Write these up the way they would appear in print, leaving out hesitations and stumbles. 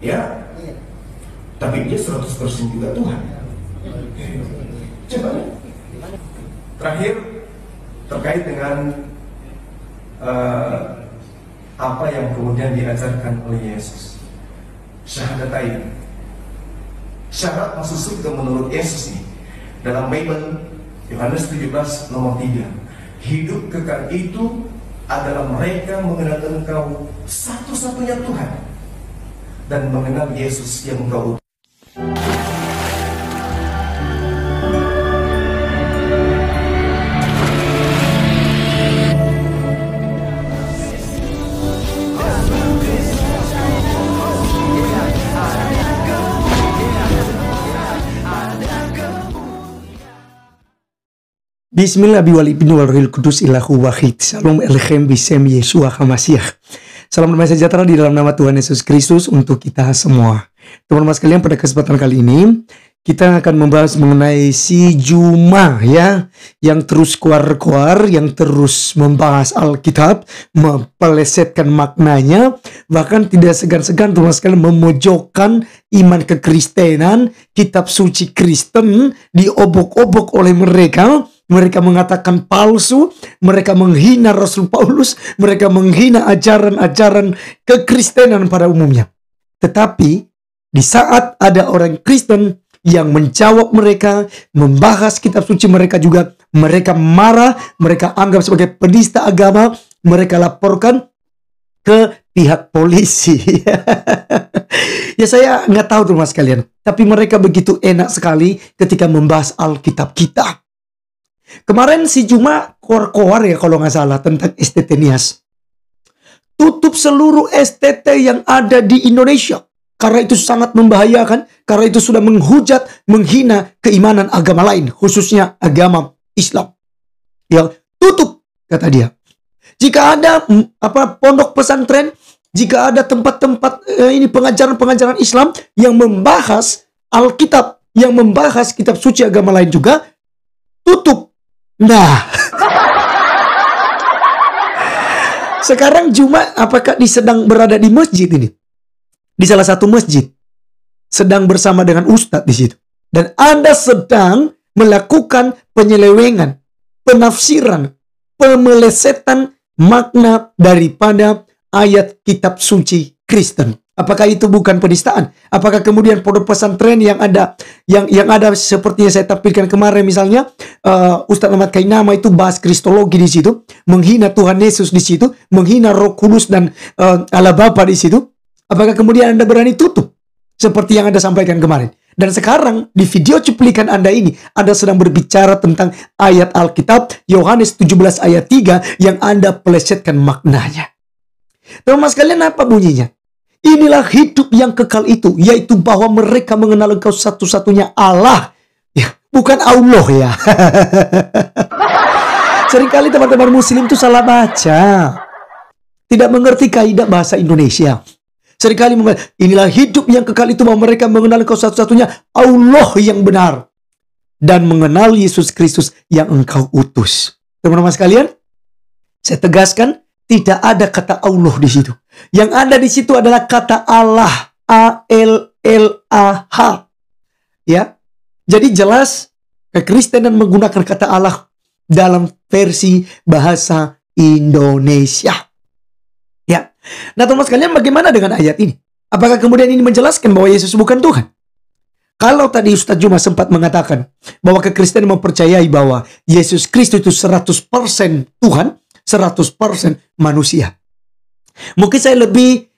Ya, tapi dia 100% juga Tuhan. Coba lihat. Terakhir, terkait dengan apa yang kemudian diajarkan oleh Yesus, syahadatain. Syarat masuk surga menurut Yesus nih, dalam Bible Yohanes 17 nomor 3, hidup kekal itu adalah mereka mengenal Engkau satu-satunya Tuhan dan mengenal Yesus yang Engkau utus. Bismillah biwalibin walril kudus ilahu wahid. Shalom Elechem bisem Yeshua HaMashiach. Salam damai sejahtera di dalam nama Tuhan Yesus Kristus untuk kita semua. Teman-teman sekalian, pada kesempatan kali ini kita akan membahas mengenai si Juma, ya, yang terus keluar-keluar, yang terus membahas Alkitab, mempelesetkan maknanya, bahkan tidak segan-segan teman-teman sekalian memojokkan iman kekristenan, kitab suci Kristen diobok-obok oleh mereka. Mereka mengatakan palsu, mereka menghina Rasul Paulus, mereka menghina ajaran-ajaran kekristenan pada umumnya. Tetapi di saat ada orang Kristen yang menjawab mereka, membahas kitab suci mereka juga, mereka marah, mereka anggap sebagai penista agama, mereka laporkan ke pihak polisi. Ya, saya nggak tahu teman sekalian, tapi mereka begitu enak sekali ketika membahas Alkitab kita. Kemarin si Juma koar-koar ya kalau nggak salah tentang STT Nias. Tutup seluruh STT yang ada di Indonesia. Karena itu sangat membahayakan. Karena itu sudah menghujat, menghina keimanan agama lain. Khususnya agama Islam. Ya, tutup, kata dia. Jika ada pondok pesantren, jika ada tempat-tempat ini pengajaran-pengajaran Islam yang membahas Alkitab, yang membahas kitab suci agama lain juga, tutup. Nah, sekarang Juma apakah sedang berada di masjid ini? Di salah satu masjid. Sedang bersama dengan ustadz di situ. Dan Anda sedang melakukan penyelewengan, penafsiran, pemelesetan makna daripada ayat kitab suci Kristen. Apakah itu bukan penistaan? Apakah kemudian pondok pesantren yang ada seperti yang saya tampilkan kemarin misalnya, Ustadz Ahmad Kainama itu bahas kristologi di situ, menghina Tuhan Yesus di situ, menghina Roh Kudus dan Allah Bapa di situ. Apakah kemudian Anda berani tutup seperti yang Anda sampaikan kemarin? Dan sekarang di video cuplikan Anda ini, Anda sedang berbicara tentang ayat Alkitab Yohanes 17 ayat 3 yang Anda pelesetkan maknanya. Teman-teman sekalian, apa bunyinya? Inilah hidup yang kekal itu, yaitu bahwa mereka mengenal Engkau satu-satunya Allah. Ya, bukan Allah ya. Seringkali teman-teman muslim itu salah baca. Tidak mengerti kaidah bahasa Indonesia. Seringkali mengatakan, inilah hidup yang kekal itu bahwa mereka mengenal Engkau satu-satunya Allah yang benar. Dan mengenal Yesus Kristus yang Engkau utus. Teman-teman sekalian, saya tegaskan, tidak ada kata Allah di situ. Yang ada di situ adalah kata Allah, A-L-L-A-H. Ya. Jadi jelas kekristenan menggunakan kata Allah dalam versi bahasa Indonesia. Ya. Nah, teman sekalian, bagaimana dengan ayat ini? Apakah kemudian ini menjelaskan bahwa Yesus bukan Tuhan? Kalau tadi Ustadz Juma sempat mengatakan bahwa kekristenan mempercayai bahwa Yesus Kristus itu 100% Tuhan, 100% manusia. Mungkin saya lebih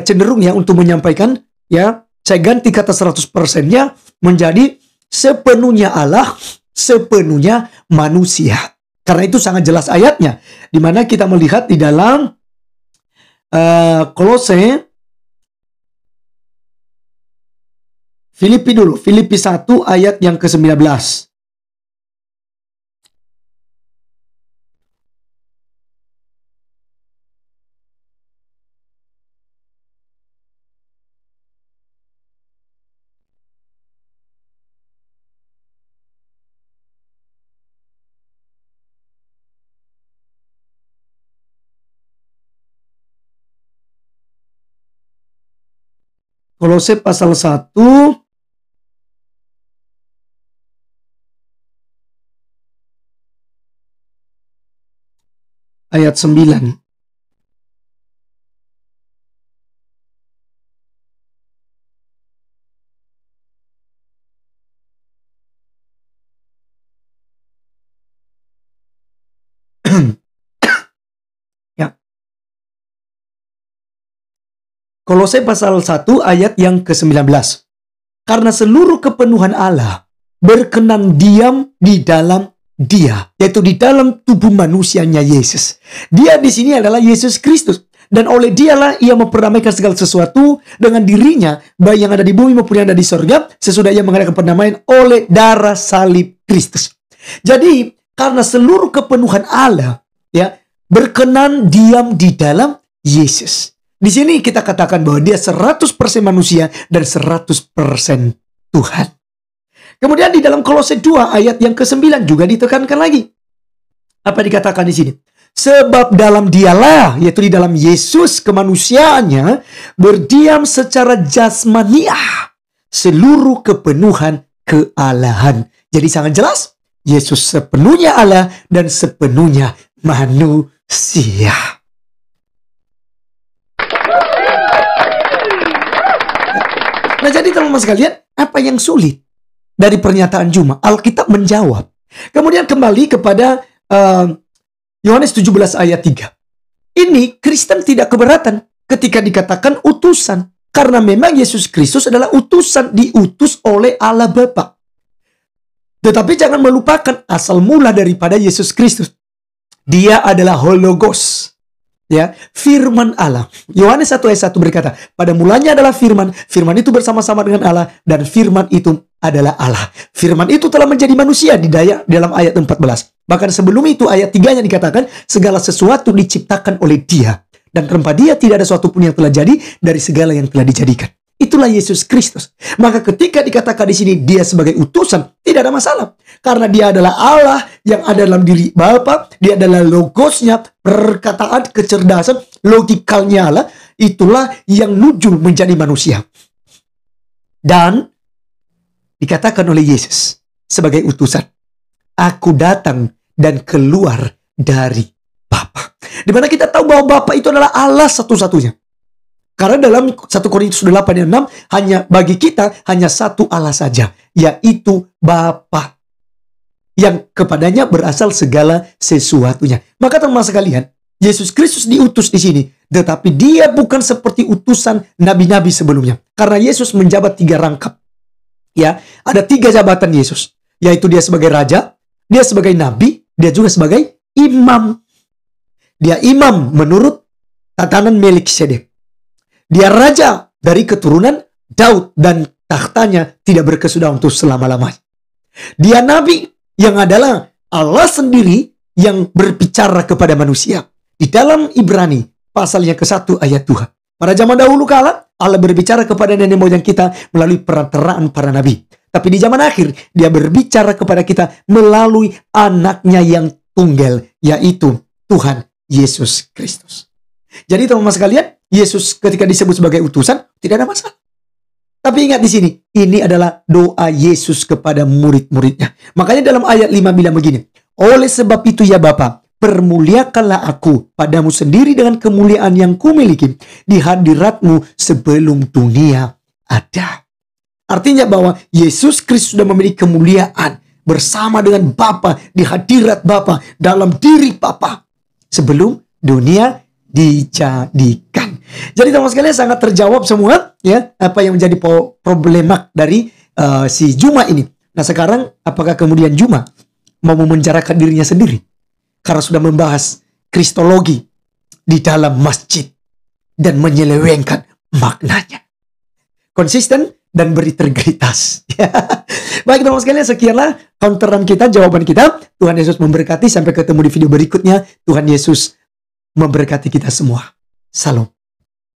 cenderung ya untuk menyampaikan, ya, saya ganti kata 100%-nya menjadi sepenuhnya Allah, sepenuhnya manusia. Karena itu sangat jelas ayatnya, di mana kita melihat di dalam Kolose, Filipi dulu, Filipi 1 ayat yang ke-19. Kolose pasal 1 ayat 9. Ya. Kolose pasal 1 ayat yang ke-19. Karena seluruh kepenuhan Allah berkenan diam di dalam Dia, yaitu di dalam tubuh manusianya Yesus. Dia di sini adalah Yesus Kristus, dan oleh Dialah Ia memperdamaikan segala sesuatu dengan dirinya, baik yang ada di bumi maupun yang ada di sorga, sesudah Ia mengadakan perdamaian oleh darah salib Kristus. Jadi karena seluruh kepenuhan Allah, ya, berkenan diam di dalam Yesus. Di sini kita katakan bahwa Dia 100% manusia dan 100% Tuhan. Kemudian di dalam Kolose 2 ayat yang ke-9 juga ditekankan lagi. Apa dikatakan di sini? Sebab dalam Dialah, yaitu di dalam Yesus kemanusiaannya, berdiam secara jasmaniah seluruh kepenuhan kealahan. Jadi sangat jelas, Yesus sepenuhnya Allah dan sepenuhnya manusia. Nah, jadi teman-teman sekalian, apa yang sulit dari pernyataan Juma? Alkitab menjawab. Kemudian kembali kepada Yohanes 17 ayat 3. Ini Kristen tidak keberatan ketika dikatakan utusan. Karena memang Yesus Kristus adalah utusan, diutus oleh Allah Bapa. Tetapi jangan melupakan asal mula daripada Yesus Kristus. Dia adalah Hologos. Ya, firman Allah. Yohanes 1 ayat 1 berkata, pada mulanya adalah firman, firman itu bersama-sama dengan Allah, dan firman itu adalah Allah. Firman itu telah menjadi manusia di dalam ayat 14. Bahkan sebelum itu ayat 3-nya dikatakan, segala sesuatu diciptakan oleh Dia, dan tanpa Dia tidak ada sesuatu pun yang telah jadi dari segala yang telah dijadikan. Itulah Yesus Kristus. Maka ketika dikatakan di sini Dia sebagai utusan, tidak ada masalah. Karena Dia adalah Allah yang ada dalam diri Bapa. Dia adalah logosnya, perkataan, kecerdasan, logikalnya Allah. Itulah yang nujul menjadi manusia. Dan dikatakan oleh Yesus sebagai utusan, aku datang dan keluar dari Bapa. Dimana kita tahu bahwa Bapa itu adalah Allah satu-satunya. Karena dalam 1 Korintus 8 ayat 6, hanya bagi kita hanya satu Allah saja, yaitu Bapa, yang kepadanya berasal segala sesuatunya. Maka teman-teman sekalian, Yesus Kristus diutus di sini, tetapi Dia bukan seperti utusan nabi-nabi sebelumnya. Karena Yesus menjabat 3 rangkap. Ya, ada 3 jabatan Yesus, yaitu Dia sebagai raja, Dia sebagai nabi, Dia juga sebagai imam. Dia imam menurut tatanan Melkisedek. Dia raja dari keturunan Daud dan tahtanya tidak berkesudahan untuk selama-lamanya. Dia nabi yang adalah Allah sendiri yang berbicara kepada manusia. Di dalam Ibrani pasalnya ke-1 ayat 2. Pada zaman dahulu kala Allah berbicara kepada nenek moyang kita melalui perantaraan para nabi. Tapi di zaman akhir Dia berbicara kepada kita melalui anaknya yang tunggal, yaitu Tuhan Yesus Kristus. Jadi teman-teman sekalian, Yesus ketika disebut sebagai utusan tidak ada masalah. Tapi ingat di sini, ini adalah doa Yesus kepada murid-muridnya. Makanya dalam ayat 5 bilang begini, oleh sebab itu ya Bapa, permuliakanlah aku padamu sendiri dengan kemuliaan yang kumiliki di hadiratmu sebelum dunia ada. Artinya bahwa Yesus Kristus sudah memiliki kemuliaan bersama dengan Bapa, di hadirat Bapa, dalam diri Bapa sebelum dunia dijadikan. Jadi teman-teman sekalian sangat terjawab semua ya apa yang menjadi problema dari si Juma ini. Nah sekarang apakah kemudian Juma mau memenjarakan dirinya sendiri karena sudah membahas kristologi di dalam masjid dan menyelewengkan maknanya? Konsisten dan berintegritas. Baik teman-teman sekalian, sekianlah counteran kita, jawaban kita. Tuhan Yesus memberkati. Sampai ketemu di video berikutnya. Tuhan Yesus memberkati kita semua. Salam.